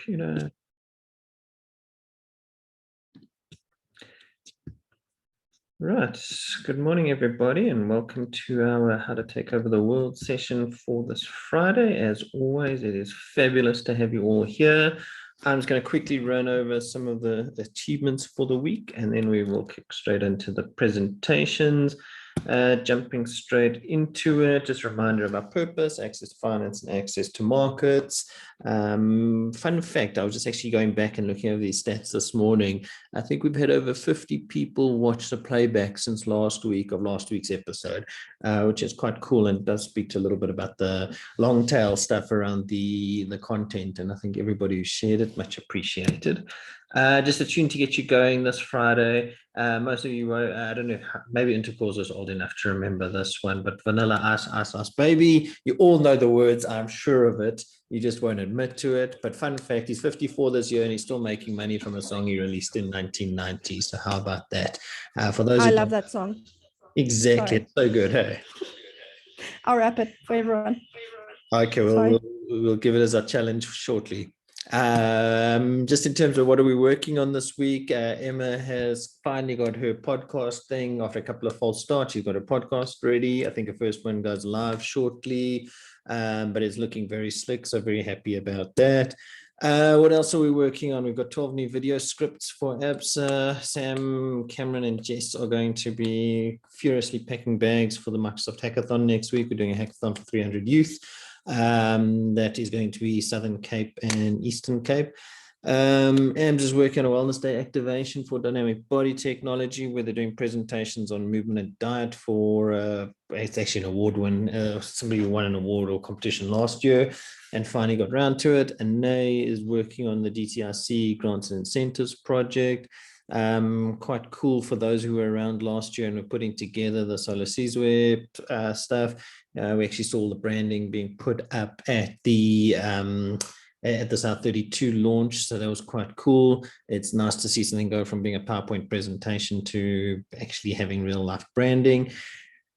computer. Right, good morning everybody and welcome to our How to Take Over the World session for this Friday. As always, it is fabulous to have you all here. I'm just going to quickly run over some of the achievements for the week and then we will kick straight into the presentations. Jumping straight into it, just a reminder of our purpose: access to finance and access to markets. Fun fact, I was just actually going back and looking over these stats this morning. I think we've had over 50 people watch the playback since last week's episode, which is quite cool and does speak to a little bit about the long tail stuff around the content, and I think everybody who shared it, much appreciated. Just a tune to get you going this Friday. Most of you, I don't know, maybe Intercourse is old enough to remember this one, but Vanilla Ice, Ice, Ice Baby, you all know the words, I'm sure of it. You just won't admit to it. But fun fact, he's 54 this year and he's still making money from a song he released in 1990. So how about that? For those I love that song. Exactly. It's so good, hey? I'll rap it for everyone. Okay, well, we'll give it as a challenge shortly. Just in terms of what are we working on this week, Emma has finally got her podcast thing after a couple of false starts. She's got a podcast ready. I think the first one goes live shortly, but it's looking very slick, so very happy about that. What else are we working on? We've got 12 new video scripts for ABSA. Sam, Camrynne, and Jess are going to be furiously packing bags for the Microsoft Hackathon next week. We're doing a hackathon for 300 youth. That is going to be Southern Cape and Eastern Cape. AMS is working on a wellness day activation for dynamic body technology, where they're doing presentations on movement and diet for it's actually an award win. Somebody who won an award or competition last year and finally got round to it. And Nay is working on the DTIC grants and incentives project. Quite cool for those who were around last year and were putting together the Solar Seasware stuff. We actually saw the branding being put up at the South 32 launch, so that was quite cool. It's nice to see something go from being a PowerPoint presentation to actually having real life branding.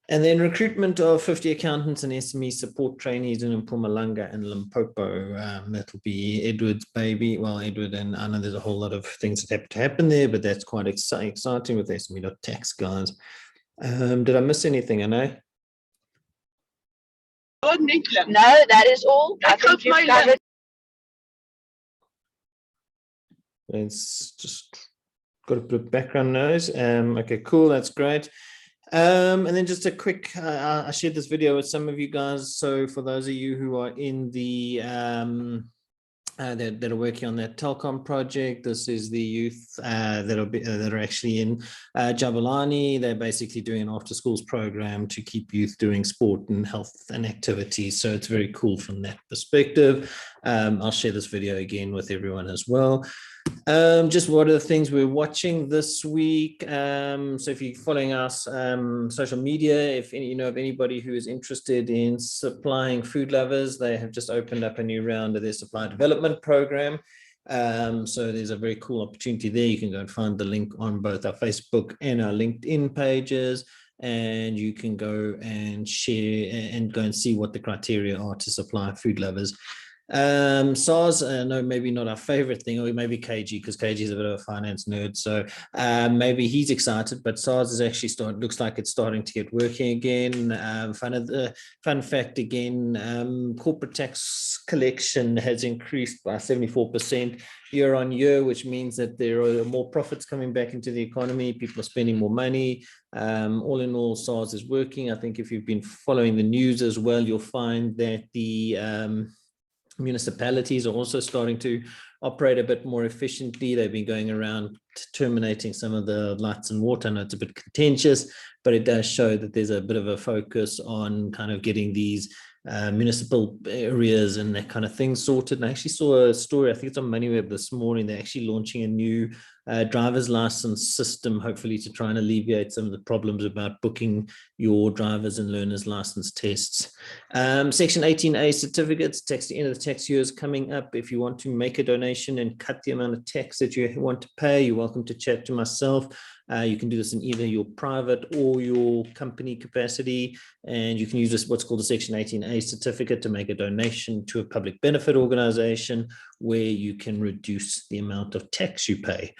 And then recruitment of 50 accountants and SME support trainees in Mpumalanga and Limpopo. That'll be Edward's baby. Well, Edward, and I know there's a whole lot of things that have to happen there, but that's quite exciting with SME.tax guys. Did I miss anything, Anna? No, that is all. I think you've covered. It's just got a bit of background noise. Okay, cool. That's great. And then just a quick, I shared this video with some of you guys. So for those of you who are in the, that are working on that telecom project, this is the youth that are actually in Jabulani. They're basically doing an after schools program to keep youth doing sport and health and activities. So it's very cool from that perspective. I'll share this video again with everyone as well. Just what are the things we're watching this week? So if you're following us social media, if you know of anybody who is interested in supplying food lovers, they have just opened up a new round of their supply development program. So there's a very cool opportunity there. You can go and find the link on both our Facebook and our LinkedIn pages, and you can go and share and go and see what the criteria are to supply food lovers. SARS, no, maybe not our favorite thing, or maybe KG, because KG is a bit of a finance nerd, so maybe he's excited, but SARS is actually looks like it's starting to get working again. Fun fact again, corporate tax collection has increased by 74% year on year, which means that there are more profits coming back into the economy. People are spending more money. All in all, SARS is working. I think if you've been following the news as well, you'll find that the municipalities are also starting to operate a bit more efficiently. They've been going around terminating some of the lights and water. I know it's a bit contentious, but it does show that there's a bit of a focus on kind of getting these municipal areas and that kind of thing sorted. And I actually saw a story, I think it's on MoneyWeb this morning, they're actually launching a new driver's license system, hopefully to try and alleviate some of the problems about booking your driver's and learner's license tests. Section 18A certificates, the end of the tax year is coming up. If you want to make a donation and cut the amount of tax that you want to pay, you're welcome to chat to myself. You can do this in either your private or your company capacity, and you can use what's called a Section 18A certificate to make a donation to a public benefit organization, where you can reduce the amount of tax you pay.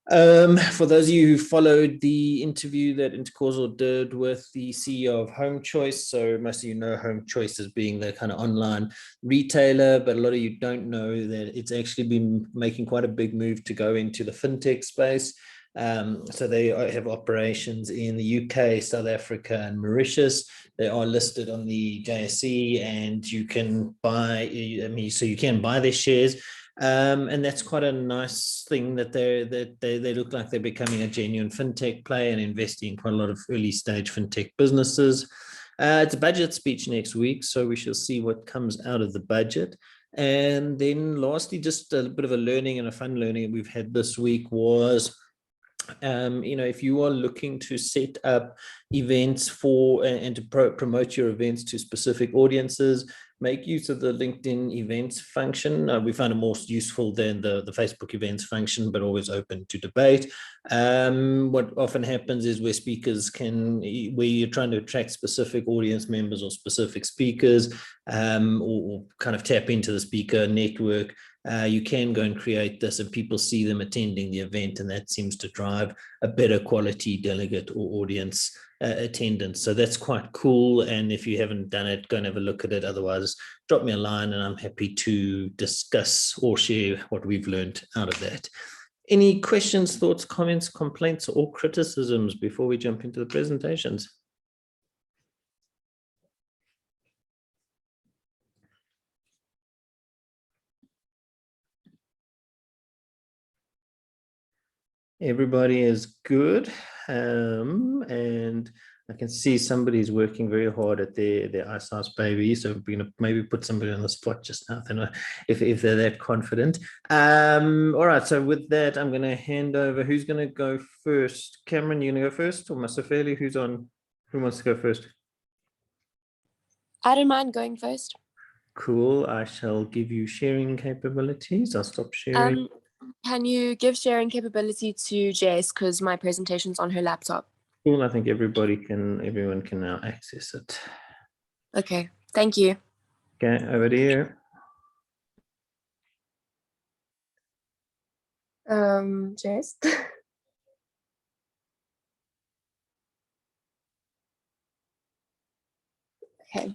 For those of you who followed the interview that Intercausal did with the CEO of Home Choice, so most of you know Home Choice as being the kind of online retailer, but a lot of you don't know that it's actually been making quite a big move to go into the fintech space. So they have operations in the UK, South Africa, and Mauritius. They are listed on the JSE, and you can buy, so you can buy their shares. And that's quite a nice thing that they look like they're becoming a genuine fintech play and investing in quite a lot of early stage fintech businesses. It's a budget speech next week, so we shall see what comes out of the budget. And then lastly, just a bit of a learning and a fun learning we've had this week was, if you are looking to set up events for and to promote your events to specific audiences, make use of the LinkedIn events function. We find it more useful than the Facebook events function, but always open to debate. What often happens is where you're trying to attract specific audience members or specific speakers, or kind of tap into the speaker network. You can go and create this and people see them attending the event, and that seems to drive a better quality delegate or audience attendance. So that's quite cool. And if you haven't done it, go and have a look at it. Otherwise, drop me a line and I'm happy to discuss or share what we've learned out of that. Any questions, thoughts, comments, complaints, or criticisms before we jump into the presentations? Everybody is good, and I can see somebody's working very hard at their Ice House baby, so we're going to maybe put somebody on the spot just now, if they're that confident. All right, so with that, I'm going to hand over. Who's going to go first? Camrynne, you going to go first, or Masefeli? Who wants to go first? I don't mind going first. Cool. I shall give you sharing capabilities. I'll stop sharing. Can you give sharing capability to Jess, because my presentation's on her laptop? Cool. I think everyone can now access it. Okay, thank you. Okay, over to you. Jess. Okay.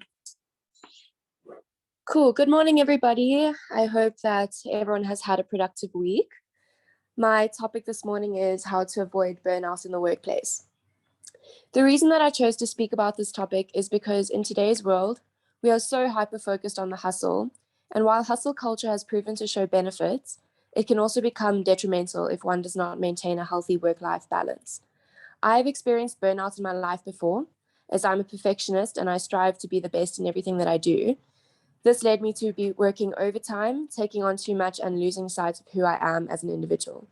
Cool. Good morning, everybody. I hope that everyone has had a productive week. My topic this morning is how to avoid burnout in the workplace. The reason that I chose to speak about this topic is because in today's world, we are so hyper-focused on the hustle, and while hustle culture has proven to show benefits, it can also become detrimental if one does not maintain a healthy work-life balance. I've experienced burnout in my life before, as I'm a perfectionist and I strive to be the best in everything that I do. This led me to be working overtime, taking on too much, and losing sight of who I am as an individual.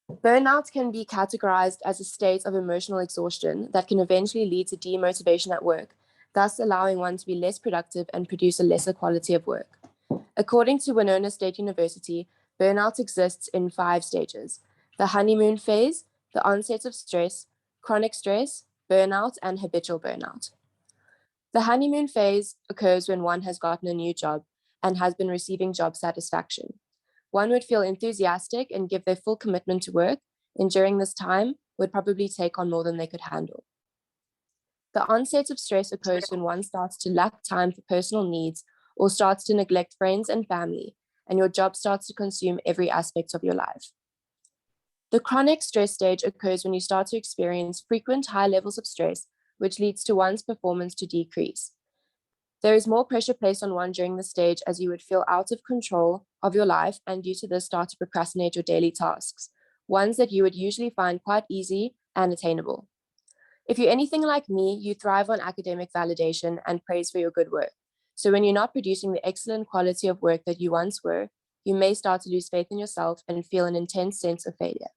Burnout can be categorized as a state of emotional exhaustion that can eventually lead to demotivation at work, thus allowing one to be less productive and produce a lesser quality of work. According to Winona State University, burnout exists in 5 stages: the honeymoon phase, the onset of stress, chronic stress, burnout, and habitual burnout. The honeymoon phase occurs when one has gotten a new job and has been receiving job satisfaction. One would feel enthusiastic and give their full commitment to work, and during this time would probably take on more than they could handle. The onset of stress occurs when one starts to lack time for personal needs or starts to neglect friends and family, and your job starts to consume every aspect of your life. The chronic stress stage occurs when you start to experience frequent high levels of stress, which leads to one's performance to decrease. There is more pressure placed on one during this stage, as you would feel out of control of your life, and due to this start to procrastinate your daily tasks, ones that you would usually find quite easy and attainable. If you're anything like me, you thrive on academic validation and praise for your good work. So when you're not producing the excellent quality of work that you once were, you may start to lose faith in yourself and feel an intense sense of failure.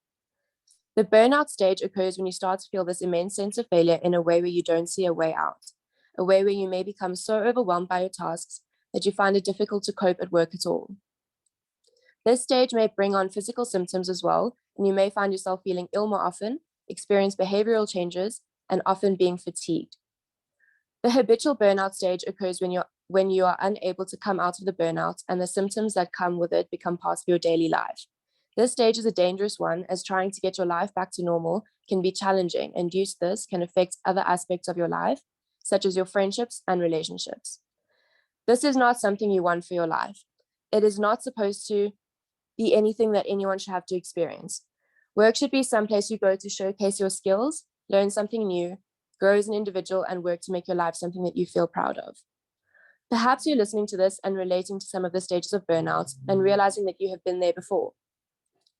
The burnout stage occurs when you start to feel this immense sense of failure in a way where you don't see a way out, a way where you may become so overwhelmed by your tasks that you find it difficult to cope at work at all. This stage may bring on physical symptoms as well, and you may find yourself feeling ill more often, experience behavioral changes, and often being fatigued. The habitual burnout stage occurs when when you are unable to come out of the burnout and the symptoms that come with it become part of your daily life. This stage is a dangerous one, as trying to get your life back to normal can be challenging, and due to this can affect other aspects of your life, such as your friendships and relationships. This is not something you want for your life. It is not supposed to be anything that anyone should have to experience. Work should be someplace you go to showcase your skills, learn something new, grow as an individual, and work to make your life something that you feel proud of. Perhaps you're listening to this and relating to some of the stages of burnout and realizing that you have been there before.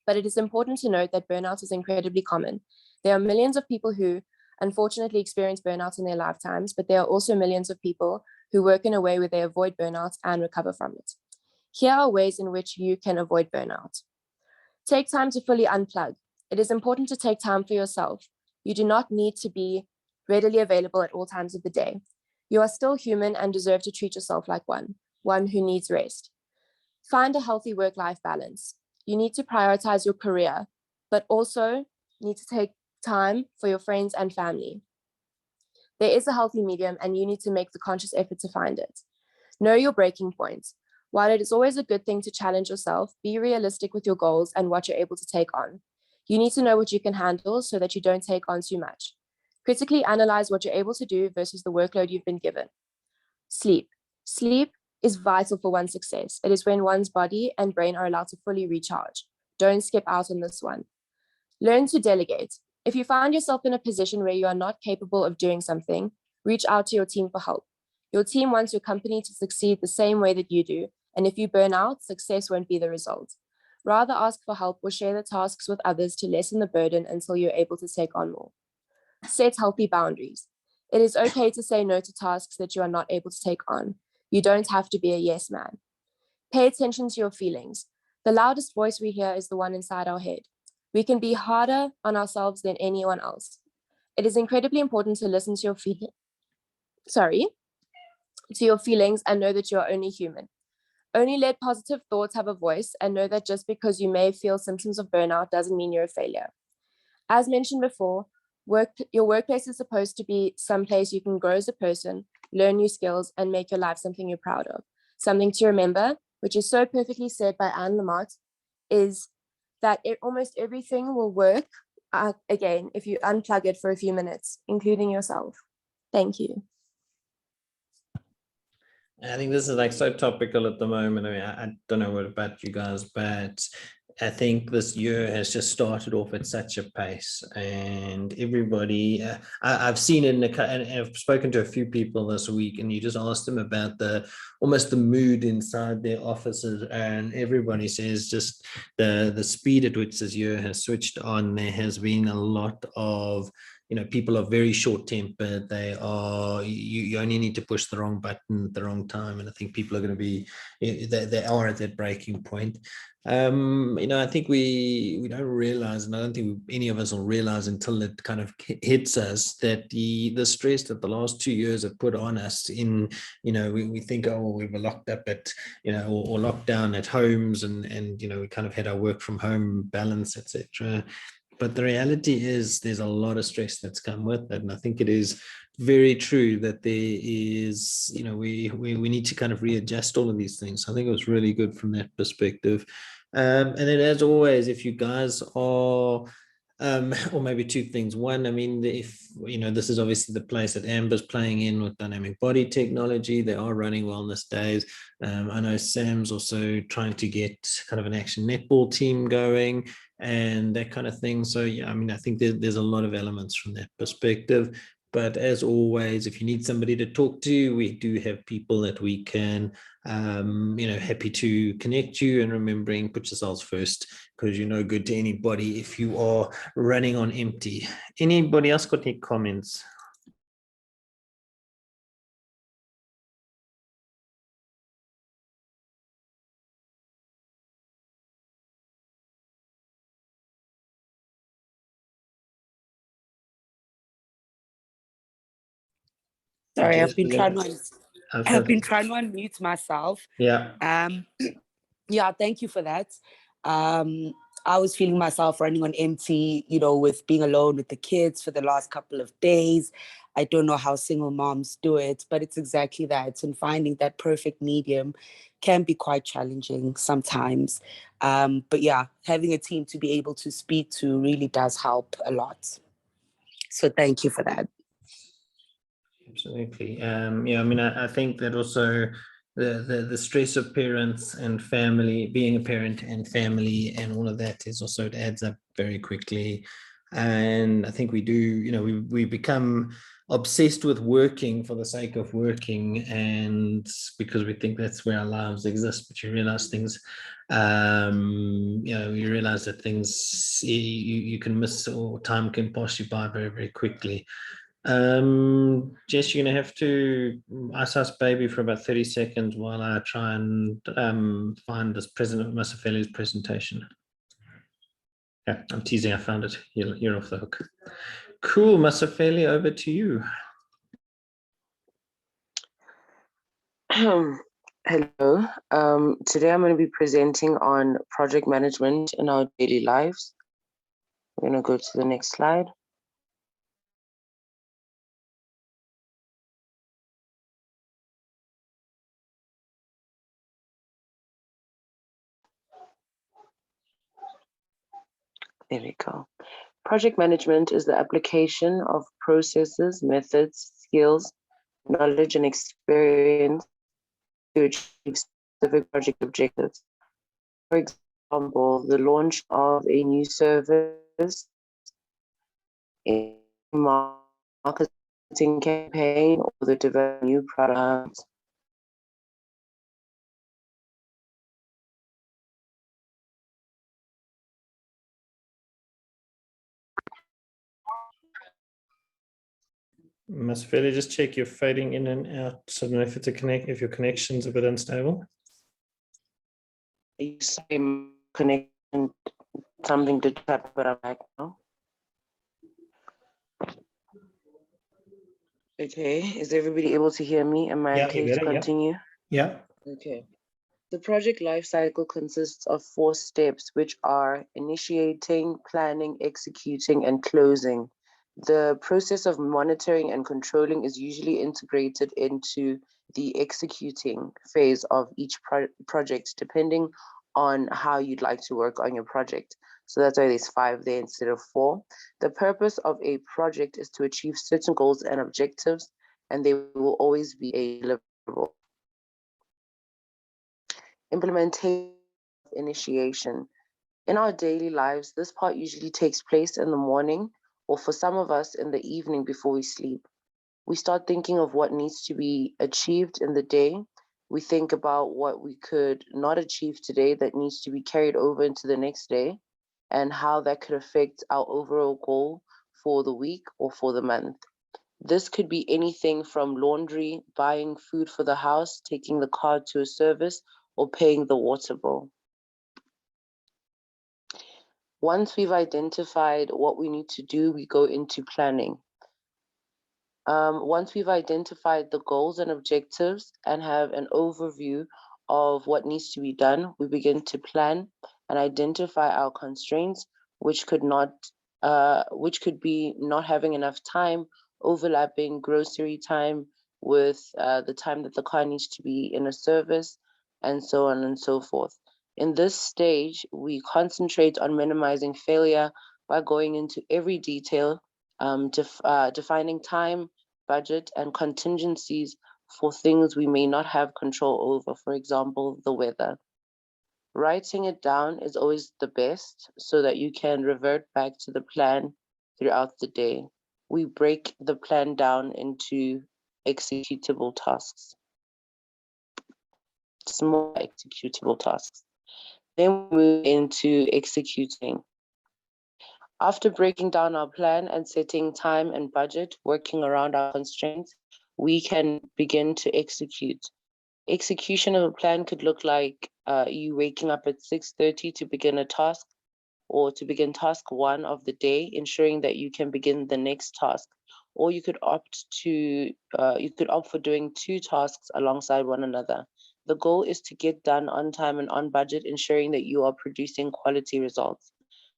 But it is important to note that burnout is incredibly common. There are millions of people who unfortunately experience burnout in their lifetimes, but there are also millions of people who work in a way where they avoid burnout and recover from it. Here are ways in which you can avoid burnout. Take time to fully unplug. It is important to take time for yourself. You do not need to be readily available at all times of the day. You are still human and deserve to treat yourself like one who needs rest. Find a healthy work-life balance. You need to prioritize your career, but also need to take time for your friends and family. There is a healthy medium, and you need to make the conscious effort to find it. Know your breaking points. While it is always a good thing to challenge yourself, be realistic with your goals and what you're able to take on. You need to know what you can handle so that you don't take on too much. Critically analyze what you're able to do versus the workload you've been given. Sleep. Sleep is vital for one's success. It is when one's body and brain are allowed to fully recharge. Don't skip out on this one. Learn to delegate. If you find yourself in a position where you are not capable of doing something, reach out to your team for help. Your team wants your company to succeed the same way that you do, and if you burn out, success won't be the result. Rather ask for help or share the tasks with others to lessen the burden until you're able to take on more. Set healthy boundaries. It is okay to say no to tasks that you are not able to take on. You don't have to be a yes man. Pay attention to your feelings. The loudest voice we hear is the one inside our head. We can be harder on ourselves than anyone else. It is incredibly important to listen to your feelings and know that you are only human. Only let positive thoughts have a voice, and know that just because you may feel symptoms of burnout doesn't mean you're a failure. As mentioned before, your workplace is supposed to be someplace you can grow as a person, learn new skills, and make your life something you're proud of. Something to remember, which is so perfectly said by Anne Lamott, is that almost everything will work again if you unplug it for a few minutes, including yourself. Thank you. I think this is like so topical at the moment. I mean, I don't know what about you guys, but I think this year has just started off at such a pace, and everybody, I've seen it and I've spoken to a few people this week, and you just ask them about almost the mood inside their offices, and everybody says just the speed at which this year has switched on. There has been a lot of, people are very short-tempered. They are, you only need to push the wrong button at the wrong time. And I think people are going to be, they are at that breaking point. I think we don't realize, and I don't think any of us will realize until it kind of hits us, that the stress that the last 2 years have put on us in, we think, oh, we were locked up at, or locked down at homes, and we kind of had our work from home balance, etc. But the reality is there's a lot of stress that's come with it. And I think it is very true that there is, we need to kind of readjust all of these things. I think it was really good from that perspective. And then, as always, if you guys are, or maybe two things. One, I mean, if, this is obviously the place that Amber's playing in with dynamic body technology. They are running wellness days. I know Sam's also trying to get kind of an action netball team going and that kind of thing. So, yeah, I mean, I think there's a lot of elements from that perspective. But as always, if you need somebody to talk to, we do have people that we can, happy to connect you, and remembering, put yourselves first, because you're no good to anybody if you are running on empty. Anybody else got any comments? Sorry, I've been trying to unmute myself. Yeah. Yeah, thank you for that. I was feeling myself running on empty, with being alone with the kids for the last couple of days. I don't know how single moms do it, but it's exactly that. And finding that perfect medium can be quite challenging sometimes. But yeah, having a team to be able to speak to really does help a lot. So thank you for that. Absolutely. Yeah, I mean, I think that also the stress of parents and family, being a parent and family and all of that is also, it adds up very quickly. And I think we do, you know, we become obsessed with working for the sake of working, and because we think that's where our lives exist. But you realize things, you know, you realize that things you can miss, or time can pass you by very, very quickly. Jess, you're gonna have to ice us baby for about 30 seconds while I try and find this President Masefeli's presentation. Yeah, I'm teasing, I found it. You're off the hook. Cool, Masefeli, over to you. Hello. Today I'm going to be presenting on project management in our daily lives. We're going to go to the next slide. There we go. Project management is the application of processes, methods, skills, knowledge, and experience to achieve specific project objectives. For example, the launch of a new service, a marketing campaign, or the development of new products. Masefeli, just check you're fading in and out. So I don't know if it's if your connection's a bit unstable. Same connection, something to chat, but I'm back now. Okay, is everybody able to hear me? Am I okay to continue? Yeah. Okay. The project life cycle consists of 4 steps, which are initiating, planning, executing, and closing. The process of monitoring and controlling is usually integrated into the executing phase of each project, depending on how you'd like to work on your project. So that's why there's 5 there instead of 4. The purpose of a project is to achieve certain goals and objectives, and they will always be a deliverable. Implementation, initiation. In our daily lives, this part usually takes place in the morning, or for some of us in the evening before we sleep. We start thinking of what needs to be achieved in the day. We think about what we could not achieve today that needs to be carried over into the next day, and how that could affect our overall goal for the week or for the month. This could be anything from laundry, buying food for the house, taking the car to a service, or paying the water bill. Once we've identified what we need to do, we go into planning. Once we've identified the goals and objectives and have an overview of what needs to be done, we begin to plan and identify our constraints, which could be not having enough time, overlapping grocery time with the time that the car needs to be in a service, and so on and so forth. In this stage, we concentrate on minimizing failure by going into every detail, defining time, budget, and contingencies for things we may not have control over, for example, the weather. Writing it down is always the best so that you can revert back to the plan throughout the day. We break the plan down into executable tasks, small executable tasks. Then we move into executing. After breaking down our plan and setting time and budget, working around our constraints, we can begin to execute. Execution of a plan could look like you waking up at 6:30 to begin a task, or to begin task 1 of the day, ensuring that you can begin the next task. Or you could opt for doing 2 tasks alongside one another. The goal is to get done on time and on budget, ensuring that you are producing quality results.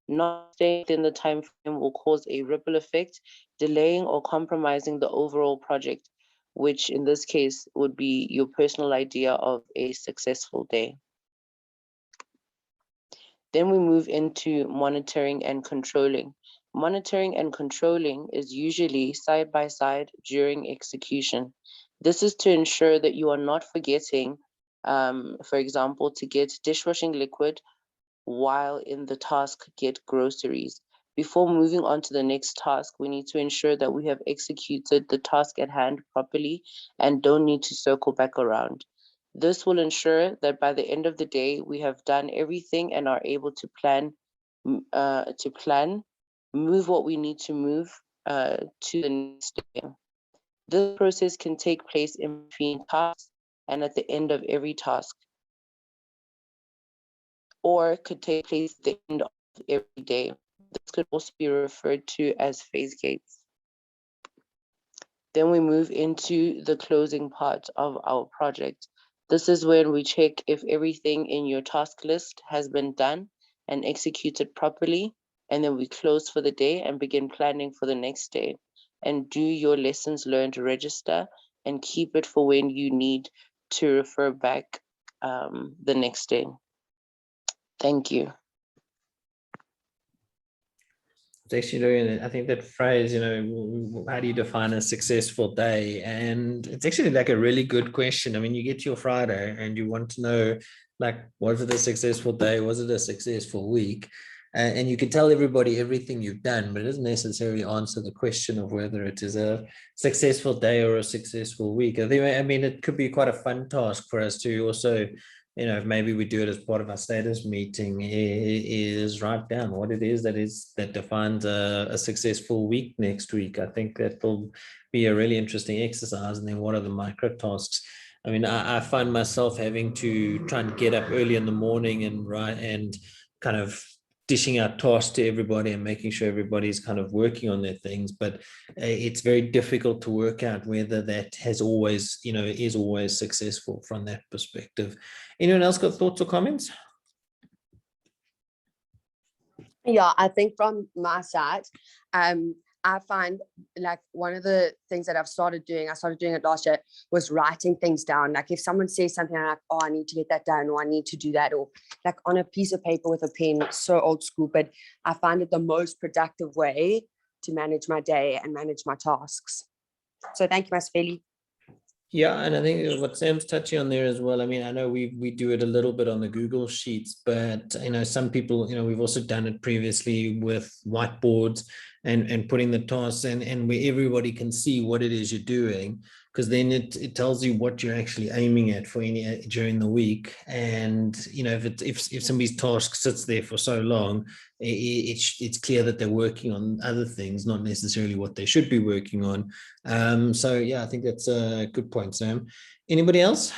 Not staying within the time frame will cause a ripple effect, delaying or compromising the overall project, which in this case would be your personal idea of a successful day. Then we move into monitoring and controlling. Monitoring and controlling is usually side by side during execution. This is to ensure that you are not forgetting, for example, to get dishwashing liquid while in the task get groceries. Before moving on to the next task, we need to ensure that we have executed the task at hand properly and don't need to circle back around. This will ensure that by the end of the day, we have done everything and are able to move what we need to move to the next day. This process can take place in between tasks and at the end of every task, or could take place at the end of every day. This could also be referred to as phase gates. Then we move into the closing part of our project. This is when we check if everything in your task list has been done and executed properly, and then we close for the day and begin planning for the next day. And do your lessons learned register and keep it for when you need to refer back the next day. Thank you. It's actually doing, I think that phrase, how do you define a successful day? And it's actually like a really good question. I mean, you get to your Friday and you want to know, like, was it a successful day? Was it a successful week? And you can tell everybody everything you've done, but it doesn't necessarily answer the question of whether it is a successful day or a successful week. I mean, it could be quite a fun task for us to also, maybe we do it as part of our status meeting, is write down what it is that defines a successful week next week. I think that will be a really interesting exercise. And then what are the micro tasks? I mean, I find myself having to try and get up early in the morning and write and kind of dishing out tasks to everybody and making sure everybody's kind of working on their things, but it's very difficult to work out whether that has always, is always successful from that perspective. Anyone else got thoughts or comments? Yeah, I think from my side, I find like one of the things that I started doing it last year, was writing things down. Like if someone says something, I'm like, oh, I need to get that done, or I need to do that, or like on a piece of paper with a pen. So old school, but I find it the most productive way to manage my day and manage my tasks. So thank you, Masefeli. Yeah, and I think what Sam's touching on there as well. I mean, I know we do it a little bit on the Google Sheets, but some people, we've also done it previously with whiteboards and putting the tasks and where everybody can see what it is you're doing, because then it tells you what you're actually aiming at for during the week. And if somebody's task sits there for so long, it's clear that they're working on other things, not necessarily what they should be working on. So yeah, I think that's a good point, Sam. Anybody else?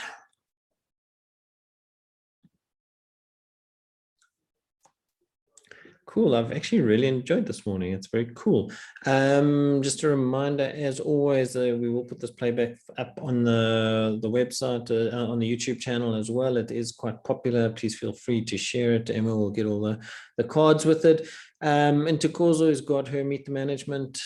Cool. I've actually really enjoyed this morning. It's very cool. Just a reminder, as always, we will put this playback up on the website, on the YouTube channel as well. It is quite popular. Please feel free to share it. Emma will get all the cards with it. And Tukozo has got her Meet the Management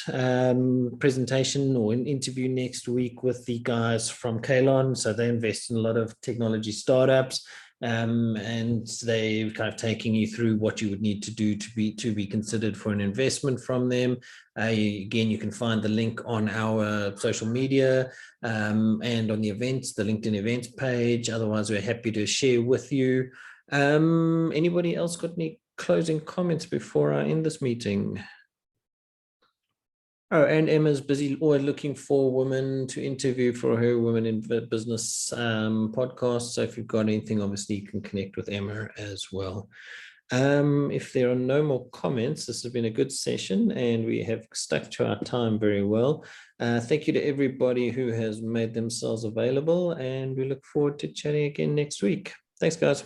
presentation or an interview next week with the guys from Kalon. So they invest in a lot of technology startups. And they're kind of taking you through what you would need to do to be considered for an investment from them. Again, you can find the link on our social media and on the events, the LinkedIn events page. Otherwise, we're happy to share with you. Anybody else got any closing comments before I end this meeting? Oh, and Emma's busy always looking for women to interview for her Women in Business podcast. So if you've got anything, obviously you can connect with Emma as well. If there are no more comments, this has been a good session and we have stuck to our time very well. Thank you to everybody who has made themselves available, and we look forward to chatting again next week. Thanks, guys.